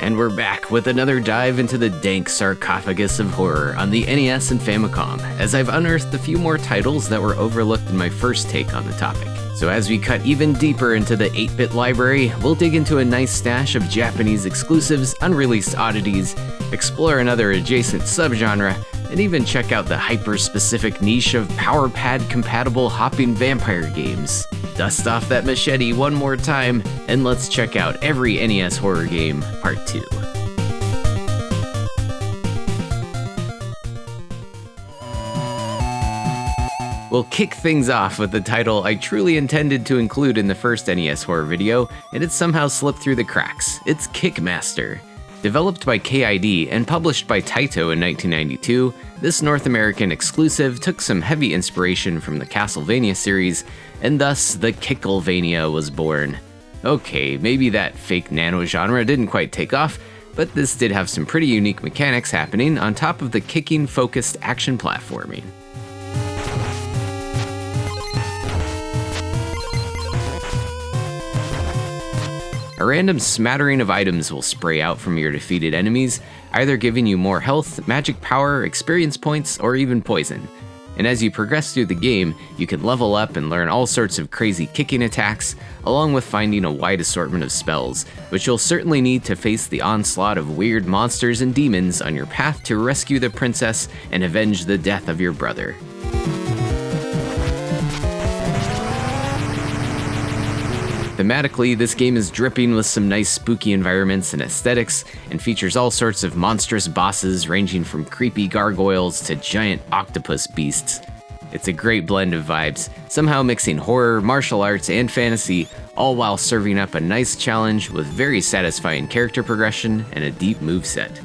And we're back with another dive into the dank sarcophagus of horror on the NES and Famicom, as I've unearthed a few more titles that were overlooked in my first take on the topic. So as we cut even deeper into the 8-bit library, we'll dig into a nice stash of Japanese exclusives, unreleased oddities, explore another adjacent subgenre, and even check out the hyper-specific niche of Power Pad-compatible hopping vampire games. Dust off that machete one more time, and let's check out every NES horror game, Part 2. We'll kick things off with the title I truly intended to include in the first NES horror video, and it somehow slipped through the cracks. It's Kickmaster. Developed by KID and published by Taito in 1992, this North American exclusive took some heavy inspiration from the Castlevania series, and thus the Kicklevania was born. Okay, maybe that fake nano genre didn't quite take off, but this did have some pretty unique mechanics happening on top of the kicking-focused action platforming. A random smattering of items will spray out from your defeated enemies, either giving you more health, magic power, experience points, or even poison. And as you progress through the game, you can level up and learn all sorts of crazy kicking attacks, along with finding a wide assortment of spells, which you'll certainly need to face the onslaught of weird monsters and demons on your path to rescue the princess and avenge the death of your brother. Thematically, this game is dripping with some nice spooky environments and aesthetics, and features all sorts of monstrous bosses ranging from creepy gargoyles to giant octopus beasts. It's a great blend of vibes, somehow mixing horror, martial arts, and fantasy, all while serving up a nice challenge with very satisfying character progression and a deep moveset.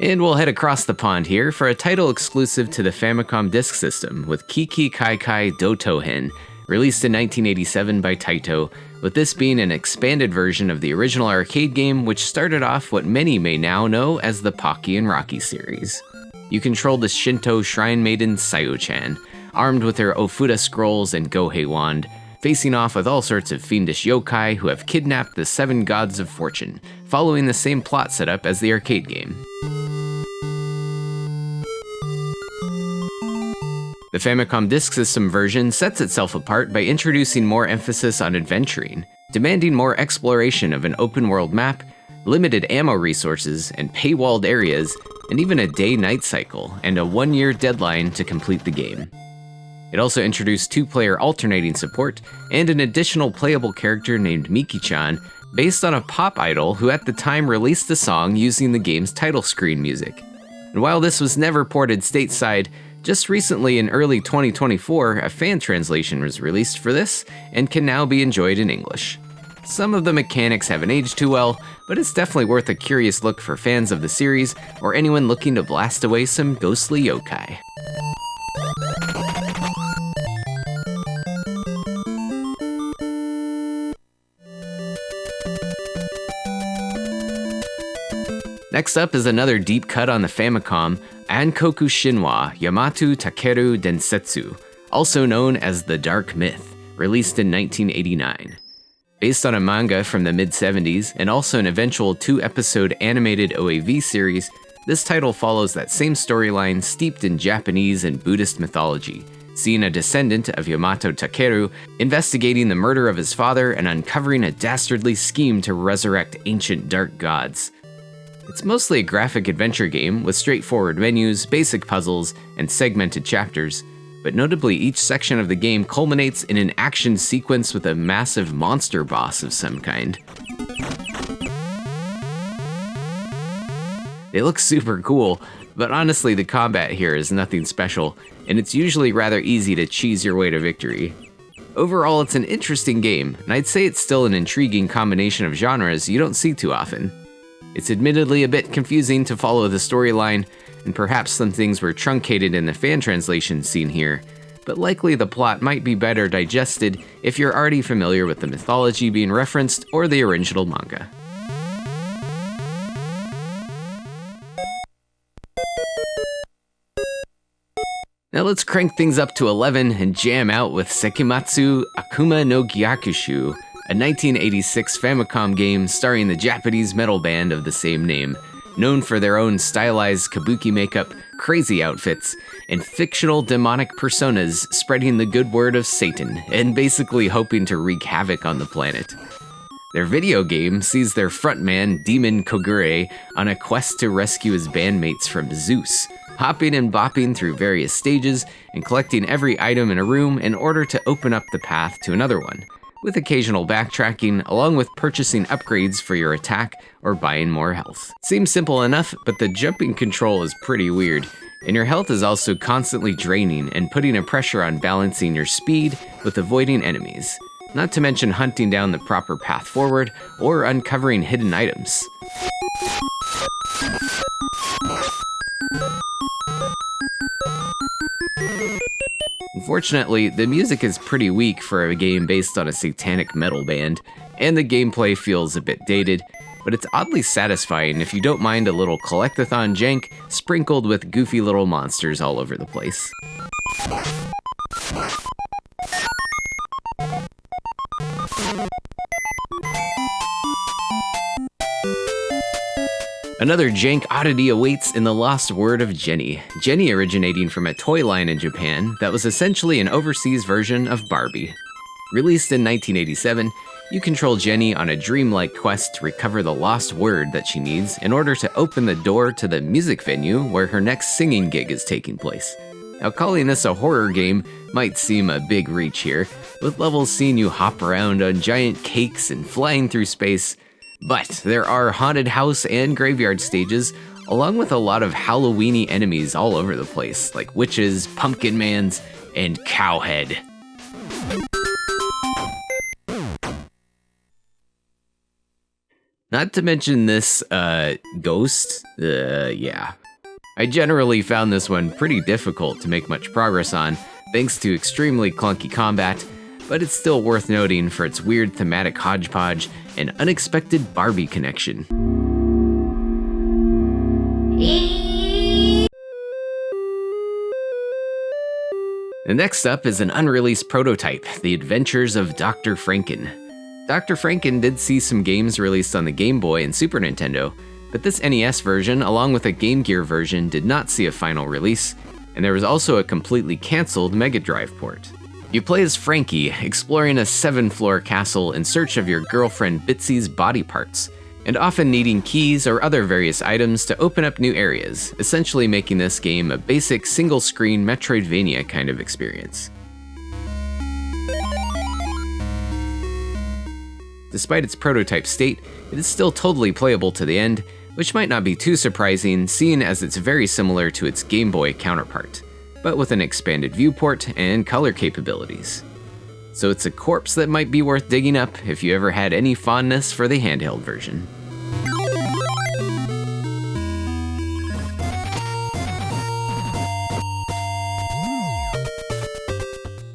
And we'll head across the pond here for a title exclusive to the Famicom Disk System with Kiki Kaikai Doutou-hen, released in 1987 by Taito, with this being an expanded version of the original arcade game, which started off what many may now know as the Pocky and Rocky series. You control the Shinto shrine maiden Sayo-chan, armed with her Ofuda scrolls and Gohei wand, facing off with all sorts of fiendish yokai who have kidnapped the 7 gods of fortune, following the same plot setup as the arcade game. The Famicom Disk System version sets itself apart by introducing more emphasis on adventuring, demanding more exploration of an open-world map, limited ammo resources, and paywalled areas, and even a day-night cycle, and a 1-year deadline to complete the game. It also introduced 2-player alternating support, and an additional playable character named Miki-chan, based on a pop idol who at the time released a song using the game's title screen music. And while this was never ported stateside, just recently in early 2024, a fan translation was released for this, and can now be enjoyed in English. Some of the mechanics haven't aged too well, but it's definitely worth a curious look for fans of the series, or anyone looking to blast away some ghostly yokai. Next up is another deep cut on the Famicom, Ankoku Shinwa Yamato Takeru Densetsu, also known as The Dark Myth, released in 1989. Based on a manga from the mid-70s, and also an eventual 2-episode animated OAV series, this title follows that same storyline steeped in Japanese and Buddhist mythology, seeing a descendant of Yamato Takeru investigating the murder of his father and uncovering a dastardly scheme to resurrect ancient dark gods. It's mostly a graphic adventure game with straightforward menus, basic puzzles, and segmented chapters, but notably each section of the game culminates in an action sequence with a massive monster boss of some kind. It looks super cool, but honestly the combat here is nothing special, and it's usually rather easy to cheese your way to victory. Overall, it's an interesting game, and I'd say it's still an intriguing combination of genres you don't see too often. It's admittedly a bit confusing to follow the storyline, and perhaps some things were truncated in the fan translation seen here, but likely the plot might be better digested if you're already familiar with the mythology being referenced or the original manga. Now let's crank things up to 11 and jam out with Seikima II Akuma no Gyakushu, a 1986 Famicom game starring the Japanese metal band of the same name, known for their own stylized kabuki makeup, crazy outfits, and fictional demonic personas spreading the good word of Satan and basically hoping to wreak havoc on the planet. Their video game sees their frontman, Demon Kogure, on a quest to rescue his bandmates from Zeus, hopping and bopping through various stages and collecting every item in a room in order to open up the path to another one, with occasional backtracking along with purchasing upgrades for your attack or buying more health. Seems simple enough, but the jumping control is pretty weird, and your health is also constantly draining and putting a pressure on balancing your speed with avoiding enemies, not to mention hunting down the proper path forward or uncovering hidden items. Unfortunately, the music is pretty weak for a game based on a satanic metal band, and the gameplay feels a bit dated, but it's oddly satisfying if you don't mind a little collectathon jank sprinkled with goofy little monsters all over the place. Another jank oddity awaits in The Lost Word of Jenny. Jenny originating from a toy line in Japan that was essentially an overseas version of Barbie. Released in 1987, you control Jenny on a dreamlike quest to recover the lost word that she needs in order to open the door to the music venue where her next singing gig is taking place. Now, calling this a horror game might seem a big reach here, with levels seeing you hop around on giant cakes and flying through space. But there are haunted house and graveyard stages, along with a lot of Halloween-y enemies all over the place, like witches, pumpkin mans, and cowhead. Not to mention this, ghost, yeah. I generally found this one pretty difficult to make much progress on, thanks to extremely clunky combat, but it's still worth noting for its weird thematic hodgepodge and unexpected Barbie connection. The next up is an unreleased prototype, The Adventures of Dr. Franken. Dr. Franken did see some games released on the Game Boy and Super Nintendo, but this NES version, along with a Game Gear version, did not see a final release, and there was also a completely cancelled Mega Drive port. You play as Frankie, exploring a 7-floor castle in search of your girlfriend Bitsy's body parts, and often needing keys or other various items to open up new areas, essentially making this game a basic single-screen Metroidvania kind of experience. Despite its prototype state, it is still totally playable to the end, which might not be too surprising, seeing as it's very similar to its Game Boy counterpart, but with an expanded viewport and color capabilities. So it's a corpse that might be worth digging up if you ever had any fondness for the handheld version.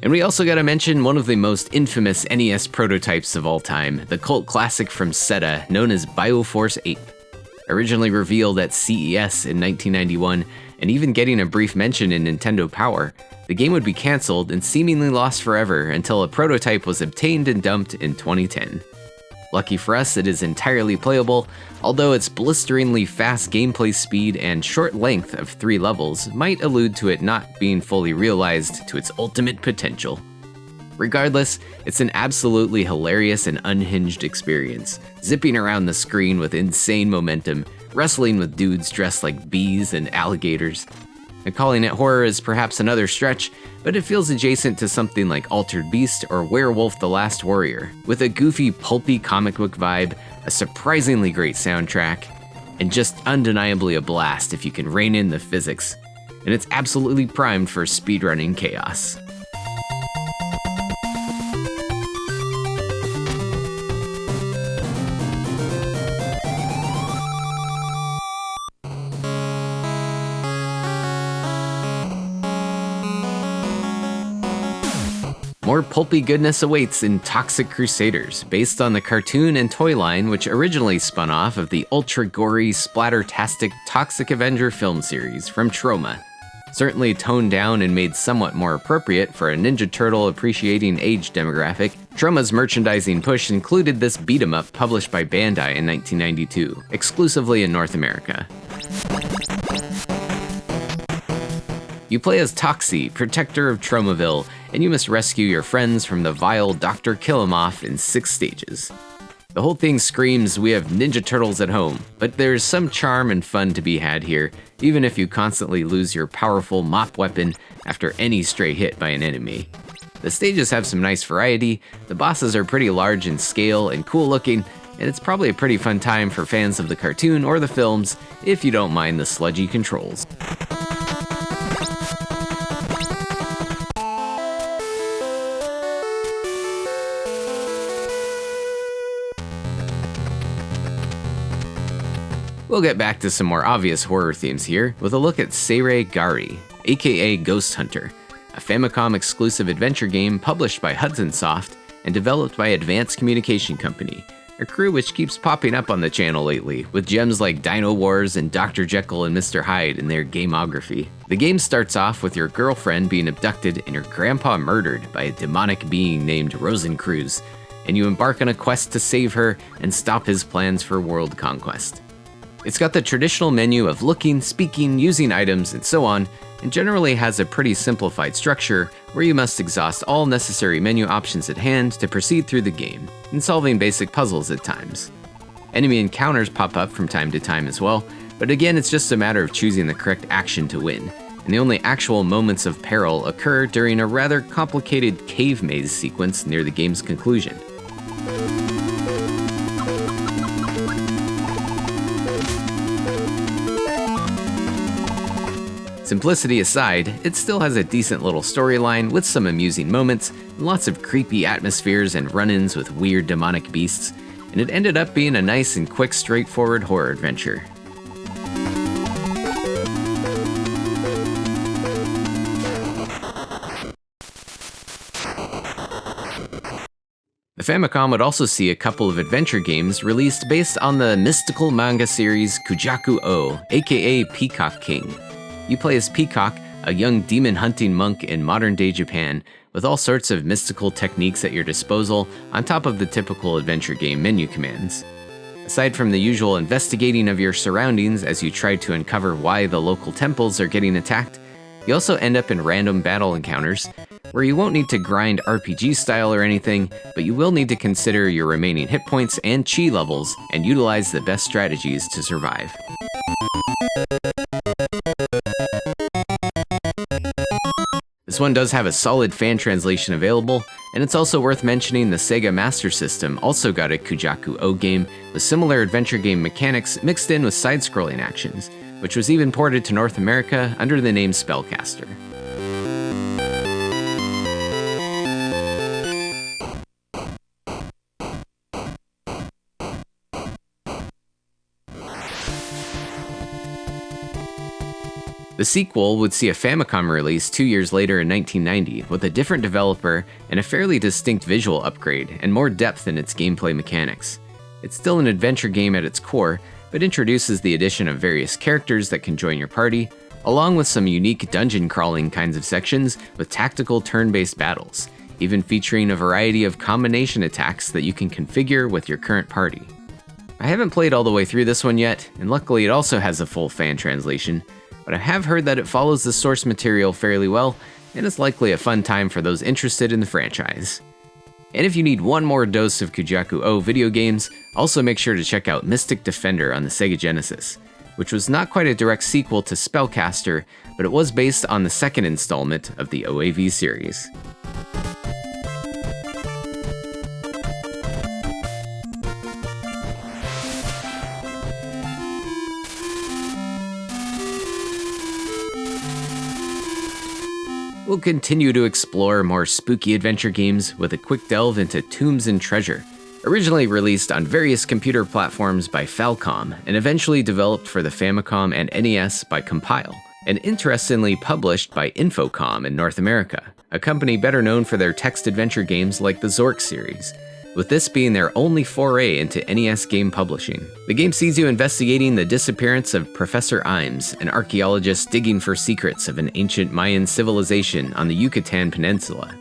And we also gotta mention one of the most infamous NES prototypes of all time, the cult classic from Sega known as Bioforce Ape. Originally revealed at CES in 1991, and even getting a brief mention in Nintendo Power, the game would be cancelled and seemingly lost forever until a prototype was obtained and dumped in 2010. Lucky for us, it is entirely playable, although its blisteringly fast gameplay speed and short length of 3 levels might allude to it not being fully realized to its ultimate potential. Regardless, it's an absolutely hilarious and unhinged experience, zipping around the screen with insane momentum, wrestling with dudes dressed like bees and alligators. And calling it horror is perhaps another stretch, but it feels adjacent to something like Altered Beast or Werewolf the Last Warrior, with a goofy, pulpy comic book vibe, a surprisingly great soundtrack, and just undeniably a blast if you can rein in the physics. And it's absolutely primed for speedrunning chaos. More pulpy goodness awaits in Toxic Crusaders, based on the cartoon and toy line which originally spun off of the ultra-gory, splatter-tastic Toxic Avenger film series from Troma. Certainly toned down and made somewhat more appropriate for a Ninja Turtle appreciating age demographic, Troma's merchandising push included this beat-em-up published by Bandai in 1992, exclusively in North America. You play as Toxie, protector of Tromaville, and you must rescue your friends from the vile Dr. Kill-em-off in 6 stages. The whole thing screams, we have Ninja Turtles at home, but there's some charm and fun to be had here, even if you constantly lose your powerful mop weapon after any stray hit by an enemy. The stages have some nice variety, the bosses are pretty large in scale and cool looking, and it's probably a pretty fun time for fans of the cartoon or the films, if you don't mind the sludgy controls. We'll get back to some more obvious horror themes here with a look at Seirei Gari, aka Ghost Hunter, a Famicom exclusive adventure game published by Hudson Soft and developed by Advanced Communication Company, a crew which keeps popping up on the channel lately, with gems like Dino Wars and Dr. Jekyll and Mr. Hyde in their gameography. The game starts off with your girlfriend being abducted and your grandpa murdered by a demonic being named Rosencruz, and you embark on a quest to save her and stop his plans for world conquest. It's got the traditional menu of looking, speaking, using items, and so on, and generally has a pretty simplified structure where you must exhaust all necessary menu options at hand to proceed through the game, and solving basic puzzles at times. Enemy encounters pop up from time to time as well, but again it's just a matter of choosing the correct action to win, and the only actual moments of peril occur during a rather complicated cave maze sequence near the game's conclusion. Simplicity aside, it still has a decent little storyline with some amusing moments, lots of creepy atmospheres and run-ins with weird demonic beasts, and it ended up being a nice and quick, straightforward horror adventure. The Famicom would also see a couple of adventure games released based on the mystical manga series Kujaku Ou, aka Peacock King. You play as Peacock, a young demon-hunting monk in modern-day Japan, with all sorts of mystical techniques at your disposal, on top of the typical adventure game menu commands. Aside from the usual investigating of your surroundings as you try to uncover why the local temples are getting attacked, you also end up in random battle encounters, where you won't need to grind RPG style or anything, but you will need to consider your remaining hit points and chi levels, and utilize the best strategies to survive. This one does have a solid fan translation available, and it's also worth mentioning the Sega Master System also got a Kujaku Ou game with similar adventure game mechanics mixed in with side-scrolling actions, which was even ported to North America under the name Spellcaster. The sequel would see a Famicom release 2 years later in 1990 with a different developer and a fairly distinct visual upgrade and more depth in its gameplay mechanics. It's still an adventure game at its core, but introduces the addition of various characters that can join your party, along with some unique dungeon crawling kinds of sections with tactical turn-based battles, even featuring a variety of combination attacks that you can configure with your current party. I haven't played all the way through this one yet, and luckily it also has a full fan translation, but I have heard that it follows the source material fairly well, and is likely a fun time for those interested in the franchise. And if you need one more dose of Kujaku Ou video games, also make sure to check out Mystic Defender on the Sega Genesis, which was not quite a direct sequel to Spellcaster, but it was based on the second installment of the OAV series. We'll continue to explore more spooky adventure games with a quick delve into Tombs and Treasure, originally released on various computer platforms by Falcom and eventually developed for the Famicom and NES by Compile, and interestingly published by Infocom in North America, a company better known for their text adventure games like the Zork series. with this being their only foray into NES game publishing. The game sees you investigating the disappearance of Professor Imes, an archaeologist digging for secrets of an ancient Mayan civilization on the Yucatan Peninsula.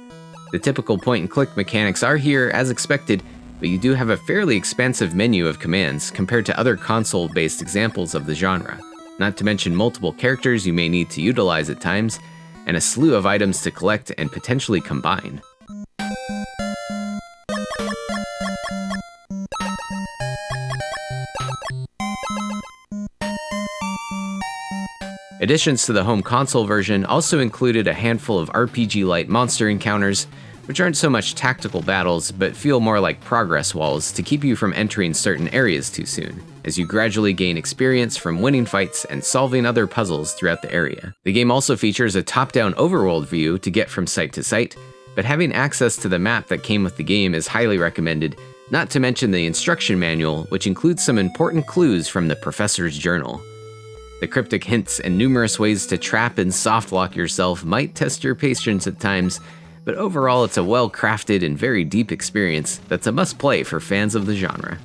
The typical point-and-click mechanics are here as expected, but you do have a fairly expansive menu of commands compared to other console-based examples of the genre, not to mention multiple characters you may need to utilize at times, and a slew of items to collect and potentially combine. Additions to the home console version also included a handful of RPG-light monster encounters, which aren't so much tactical battles, but feel more like progress walls to keep you from entering certain areas too soon, as you gradually gain experience from winning fights and solving other puzzles throughout the area. The game also features a top-down overworld view to get from site to site, but having access to the map that came with the game is highly recommended, not to mention the instruction manual, which includes some important clues from the professor's journal. The cryptic hints and numerous ways to trap and softlock yourself might test your patience at times, but overall it's a well-crafted and very deep experience that's a must-play for fans of the genre.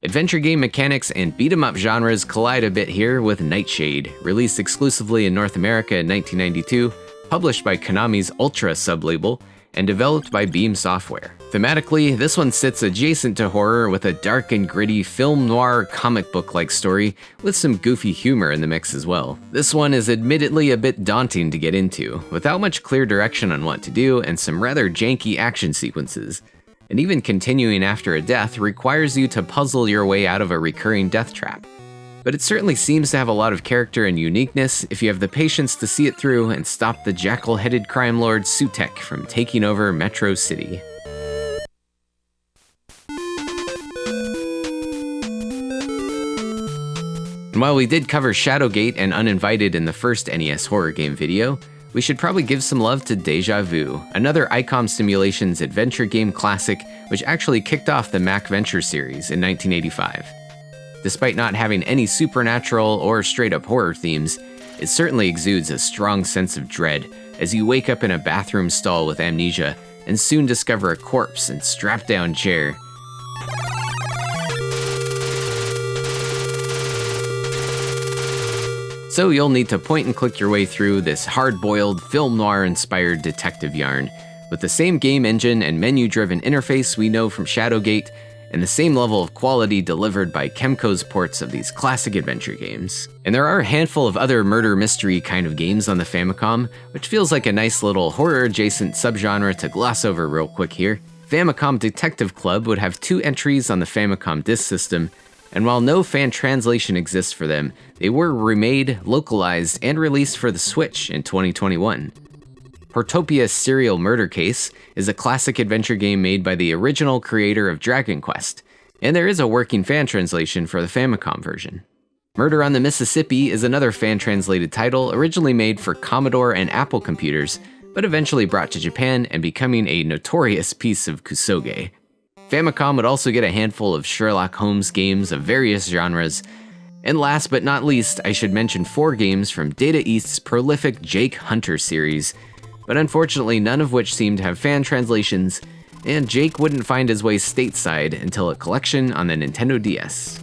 Adventure game mechanics and beat-em-up genres collide a bit here with Nightshade, released exclusively in North America in 1992, published by Konami's Ultra sublabel, and developed by Beam Software. Thematically, this one sits adjacent to horror with a dark and gritty film noir comic book-like story with some goofy humor in the mix as well. This one is admittedly a bit daunting to get into, without much clear direction on what to do and some rather janky action sequences. And even continuing after a death requires you to puzzle your way out of a recurring death trap. But it certainly seems to have a lot of character and uniqueness if you have the patience to see it through and stop the jackal-headed crime lord Sutek from taking over Metro City. And while we did cover Shadowgate and Uninvited in the first NES horror game video, we should probably give some love to Deja Vu, another ICOM Simulations adventure game classic which actually kicked off the Mac Venture series in 1985. Despite not having any supernatural or straight-up horror themes, it certainly exudes a strong sense of dread as you wake up in a bathroom stall with amnesia and soon discover a corpse and strapped-down chair. So you'll need to point and click your way through this hard-boiled, film noir-inspired detective yarn, with the same game engine and menu-driven interface we know from Shadowgate, and the same level of quality delivered by Kemco's ports of these classic adventure games. And there are a handful of other murder mystery kind of games on the Famicom, which feels like a nice little horror-adjacent subgenre to gloss over real quick here. Famicom Detective Club would have 2 entries on the Famicom disk system, and while no fan translation exists for them, they were remade, localized, and released for the Switch in 2021. Portopia's Serial Murder Case is a classic adventure game made by the original creator of Dragon Quest, and there is a working fan translation for the Famicom version. Murder on the Mississippi is another fan-translated title originally made for Commodore and Apple computers, but eventually brought to Japan and becoming a notorious piece of kusoge. Famicom would also get a handful of Sherlock Holmes games of various genres, and last but not least, I should mention 4 games from Data East's prolific Jake Hunter series, but unfortunately none of which seem to have fan translations, and Jake wouldn't find his way stateside until a collection on the Nintendo DS.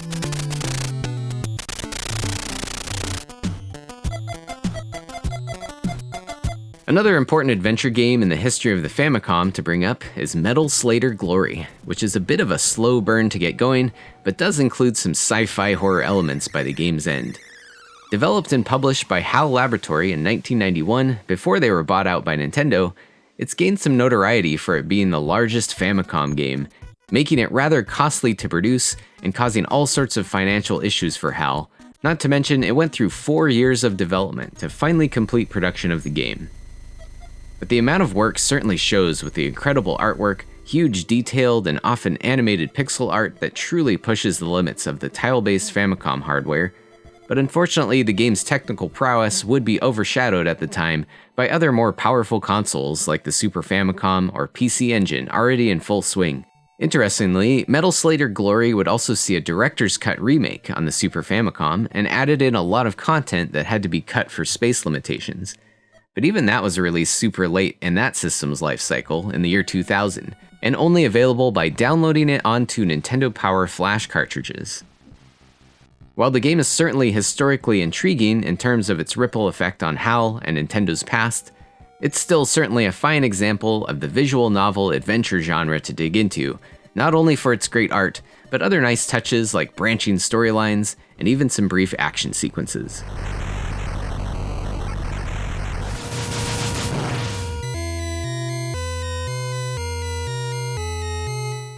Another important adventure game in the history of the Famicom to bring up is Metal Slader Glory, which is a bit of a slow burn to get going, but does include some sci-fi horror elements by the game's end. Developed and published by HAL Laboratory in 1991, before they were bought out by Nintendo, it's gained some notoriety for it being the largest Famicom game, making it rather costly to produce and causing all sorts of financial issues for HAL, not to mention it went through 4 years of development to finally complete production of the game. But the amount of work certainly shows with the incredible artwork, huge detailed and often animated pixel art that truly pushes the limits of the tile-based Famicom hardware, but unfortunately the game's technical prowess would be overshadowed at the time by other more powerful consoles like the Super Famicom or PC Engine already in full swing, Interestingly, Metal Slader Glory would also see a director's cut remake on the Super Famicom and added in a lot of content that had to be cut for space limitations. But even that was released super late in that system's life cycle in the year 2000, and only available by downloading it onto Nintendo Power Flash cartridges. While the game is certainly historically intriguing in terms of its ripple effect on HAL and Nintendo's past, it's still certainly a fine example of the visual novel adventure genre to dig into, not only for its great art, but other nice touches like branching storylines and even some brief action sequences.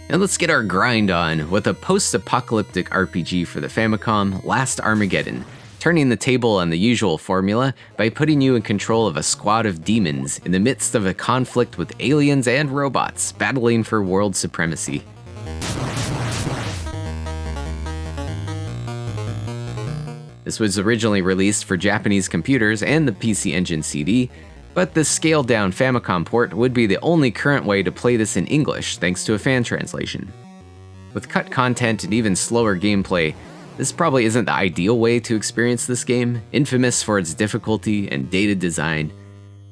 And let's get our grind on with a post-apocalyptic RPG for the Famicom, Last Armageddon, turning the table on the usual formula by putting you in control of a squad of demons in the midst of a conflict with aliens and robots battling for world supremacy. This was originally released for Japanese computers and the PC Engine CD, but the scaled-down Famicom port would be the only current way to play this in English thanks to a fan translation. With cut content and even slower gameplay, this probably isn't the ideal way to experience this game, infamous for its difficulty and dated design.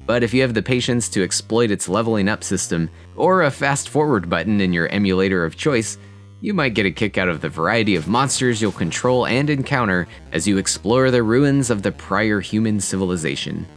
But if you have the patience to exploit its leveling up system, or a fast forward button in your emulator of choice, you might get a kick out of the variety of monsters you'll control and encounter as you explore the ruins of the prior human civilization.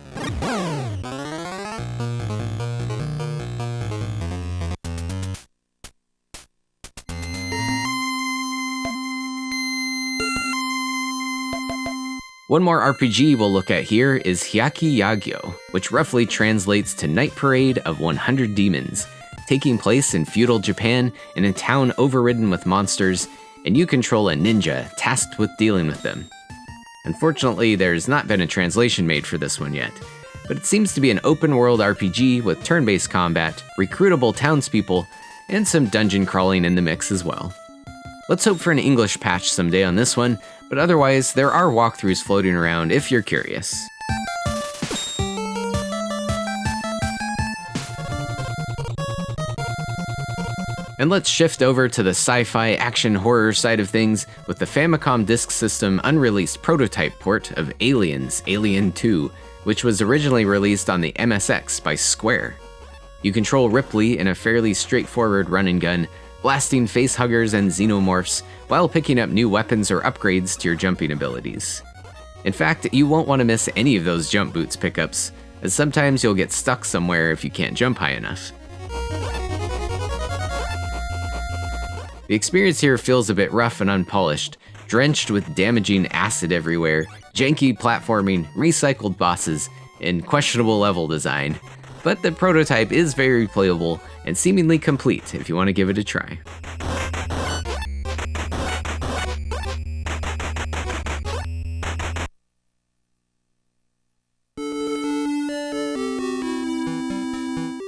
One more RPG we'll look at here is Hyakki Yagyou, which roughly translates to Night Parade of 100 Demons, taking place in feudal Japan in a town overridden with monsters, and you control a ninja tasked with dealing with them. Unfortunately, there's not been a translation made for this one yet, but it seems to be an open-world RPG with turn-based combat, recruitable townspeople, and some dungeon crawling in the mix as well. Let's hope for an English patch someday on this one, but otherwise, there are walkthroughs floating around if you're curious. And let's shift over to the sci-fi action horror side of things with the Famicom Disk System unreleased prototype port of Aliens, Alien 2, which was originally released on the MSX by Square. You control Ripley in a fairly straightforward run-and-gun, blasting facehuggers and xenomorphs, while picking up new weapons or upgrades to your jumping abilities. In fact, you won't want to miss any of those jump boots pickups, as sometimes you'll get stuck somewhere if you can't jump high enough. The experience here feels a bit rough and unpolished, drenched with damaging acid everywhere, janky platforming, recycled bosses, and questionable level design. But the prototype is very playable and seemingly complete if you want to give it a try.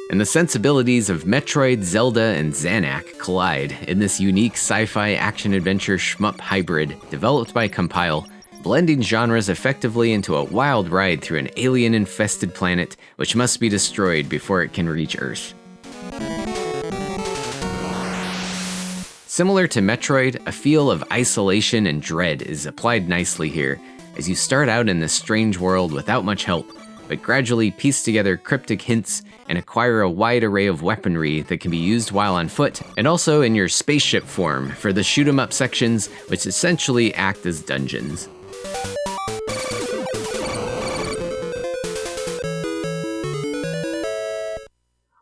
And the sensibilities of Metroid, Zelda, and Xanac collide in this unique sci-fi action-adventure shmup hybrid developed by Compile, blending genres effectively into a wild ride through an alien-infested planet which must be destroyed before it can reach Earth. Similar to Metroid, a feel of isolation and dread is applied nicely here, as you start out in this strange world without much help, but gradually piece together cryptic hints and acquire a wide array of weaponry that can be used while on foot, and also in your spaceship form for the shoot-'em-up sections, which essentially act as dungeons.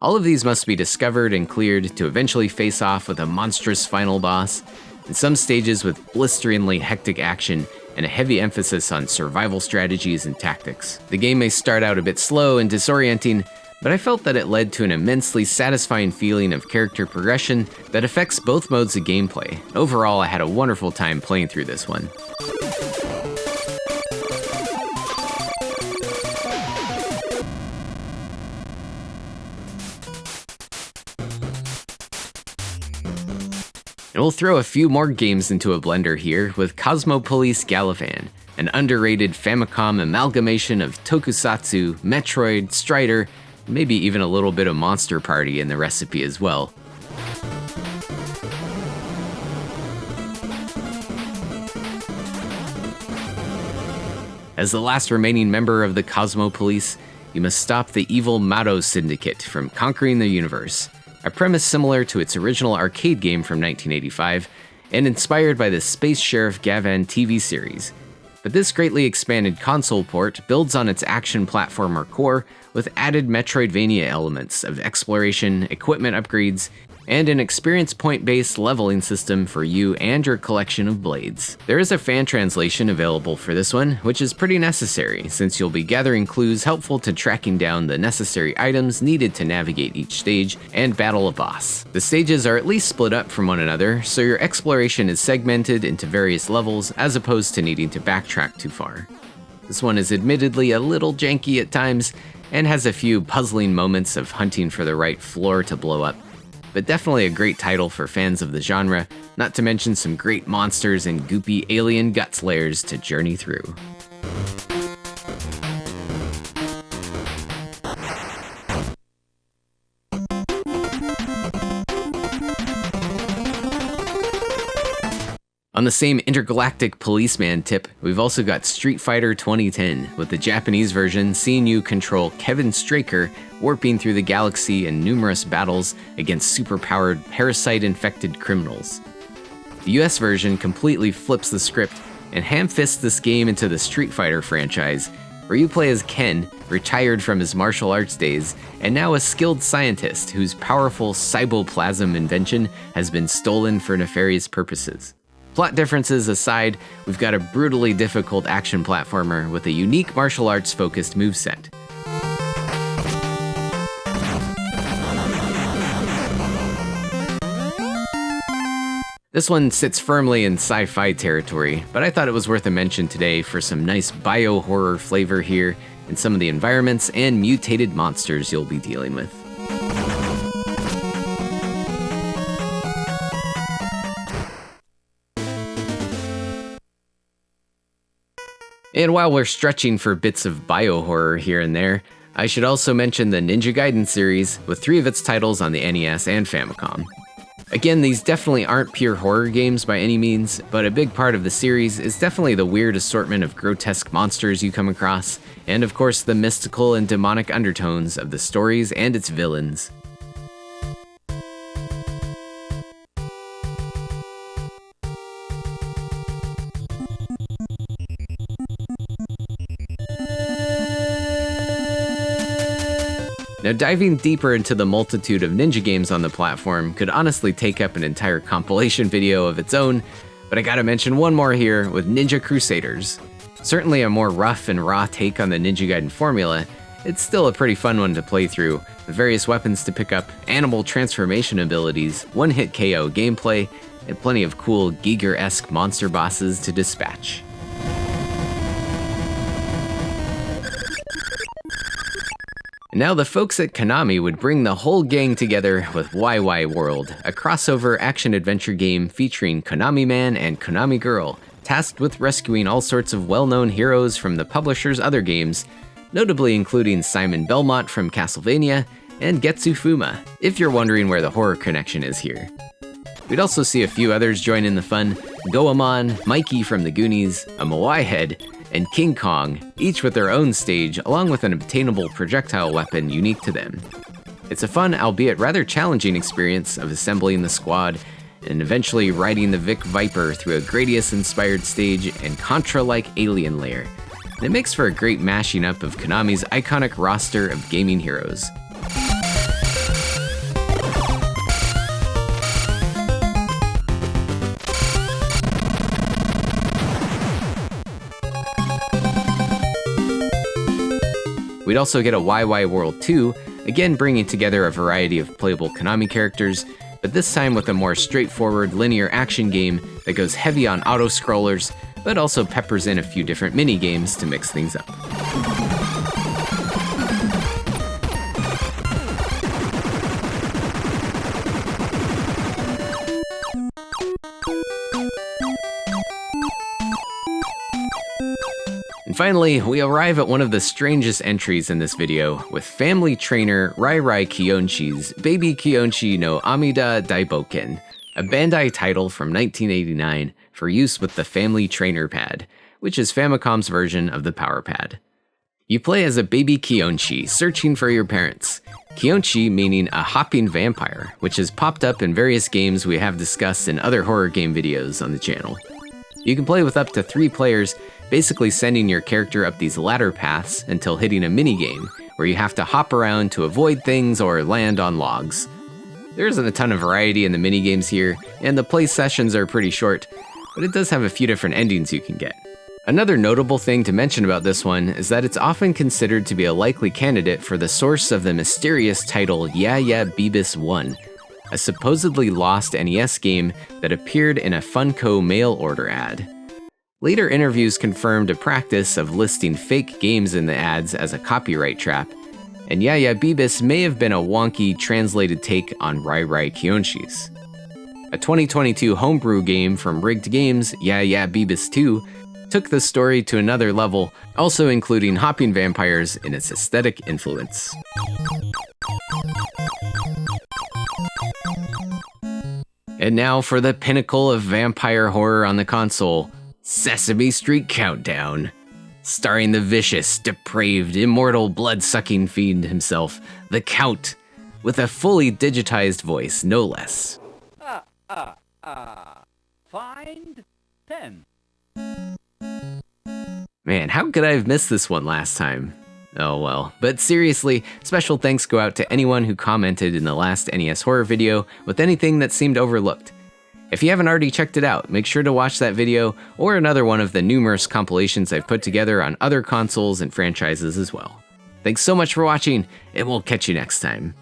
All of these must be discovered and cleared to eventually face off with a monstrous final boss, and some stages with blisteringly hectic action and a heavy emphasis on survival strategies and tactics. The game may start out a bit slow and disorienting, but I felt that it led to an immensely satisfying feeling of character progression that affects both modes of gameplay. Overall, I had a wonderful time playing through this one. And we'll throw a few more games into a blender here with Cosmo Police Galivan, an underrated Famicom amalgamation of Tokusatsu, Metroid, Strider, maybe even a little bit of Monster Party in the recipe as well. As the last remaining member of the Cosmo police, you must stop the evil Mado Syndicate from conquering the universe, a premise similar to its original arcade game from 1985, and inspired by the Space Sheriff Gavan TV series. But this greatly expanded console port builds on its action platformer core with added Metroidvania elements of exploration, equipment upgrades, and an experience point-based leveling system for you and your collection of blades. There is a fan translation available for this one, which is pretty necessary since you'll be gathering clues helpful to tracking down the necessary items needed to navigate each stage and battle a boss. The stages are at least split up from one another, so your exploration is segmented into various levels as opposed to needing to backtrack too far. This one is admittedly a little janky at times and has a few puzzling moments of hunting for the right floor to blow up, but definitely a great title for fans of the genre, not to mention some great monsters and goopy alien guts layers to journey through. On the same intergalactic policeman tip, we've also got Street Fighter 2010, with the Japanese version seeing you control Kevin Straker warping through the galaxy in numerous battles against superpowered parasite-infected criminals. The US version completely flips the script and ham-fists this game into the Street Fighter franchise, where you play as Ken, retired from his martial arts days, and now a skilled scientist whose powerful cyboplasm invention has been stolen for nefarious purposes. Plot differences aside, we've got a brutally difficult action platformer with a unique martial arts-focused moveset. This one sits firmly in sci-fi territory, but I thought it was worth a mention today for some nice bio-horror flavor here in some of the environments and mutated monsters you'll be dealing with. And while we're stretching for bits of bio-horror here and there, I should also mention the Ninja Gaiden series, with 3 of its titles on the NES and Famicom. Again, these definitely aren't pure horror games by any means, but a big part of the series is definitely the weird assortment of grotesque monsters you come across, and of course the mystical and demonic undertones of the stories and its villains. Now, diving deeper into the multitude of ninja games on the platform could honestly take up an entire compilation video of its own, but I gotta mention one more here with Ninja Crusaders. Certainly a more rough and raw take on the Ninja Gaiden formula, it's still a pretty fun one to play through, with various weapons to pick up, animal transformation abilities, one-hit KO gameplay, and plenty of cool Giger-esque monster bosses to dispatch. Now the folks at Konami would bring the whole gang together with Wai Wai World, a crossover action-adventure game featuring Konami Man and Konami Girl, tasked with rescuing all sorts of well-known heroes from the publisher's other games, notably including Simon Belmont from Castlevania and Getsu Fuma, if you're wondering where the horror connection is here. We'd also see a few others join in the fun: Goemon, Mikey from the Goonies, a Moai Head, and King Kong, each with their own stage, along with an obtainable projectile weapon unique to them. It's a fun, albeit rather challenging experience of assembling the squad and eventually riding the Vic Viper through a Gradius-inspired stage and Contra-like alien lair. And it makes for a great mashing up of Konami's iconic roster of gaming heroes. We'd also get a Wai Wai World 2, again bringing together a variety of playable Konami characters, but this time with a more straightforward linear action game that goes heavy on auto-scrollers, but also peppers in a few different mini-games to mix things up. And finally, we arrive at one of the strangest entries in this video, with family trainer Rai Rai Kyonshi's Baby Kyonshi no Amida Daiboken, a Bandai title from 1989 for use with the family trainer pad, which is Famicom's version of the Power Pad. You play as a baby Kyonshi searching for your parents. Kyonshi meaning a hopping vampire, which has popped up in various games we have discussed in other horror game videos on the channel. You can play with up to 3 players, basically sending your character up these ladder paths until hitting a minigame, where you have to hop around to avoid things or land on logs. There isn't a ton of variety in the minigames here, and the play sessions are pretty short, but it does have a few different endings you can get. Another notable thing to mention about this one is that it's often considered to be a likely candidate for the source of the mysterious title Yeah Yeah Beavis 1, a supposedly lost NES game that appeared in a Funko mail order ad. Later interviews confirmed a practice of listing fake games in the ads as a copyright trap, and Yeah Yeah Beavis may have been a wonky translated take on Rai Rai Kyonshis. A 2022 homebrew game from Rigged Games, Yeah Yeah Beavis 2, took the story to another level, also including hopping vampires in its aesthetic influence. And now for the pinnacle of vampire horror on the console, Sesame Street Countdown. Starring the vicious, depraved, immortal, blood-sucking fiend himself, the Count, with a fully digitized voice, no less. Find 10. Man, how could I have missed this one last time? Oh well, but seriously, special thanks go out to anyone who commented in the last NES horror video with anything that seemed overlooked. If you haven't already checked it out, make sure to watch that video or another one of the numerous compilations I've put together on other consoles and franchises as well. Thanks so much for watching, and we'll catch you next time.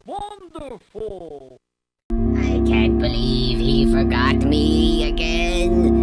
Wonderful! I can't believe he forgot me again.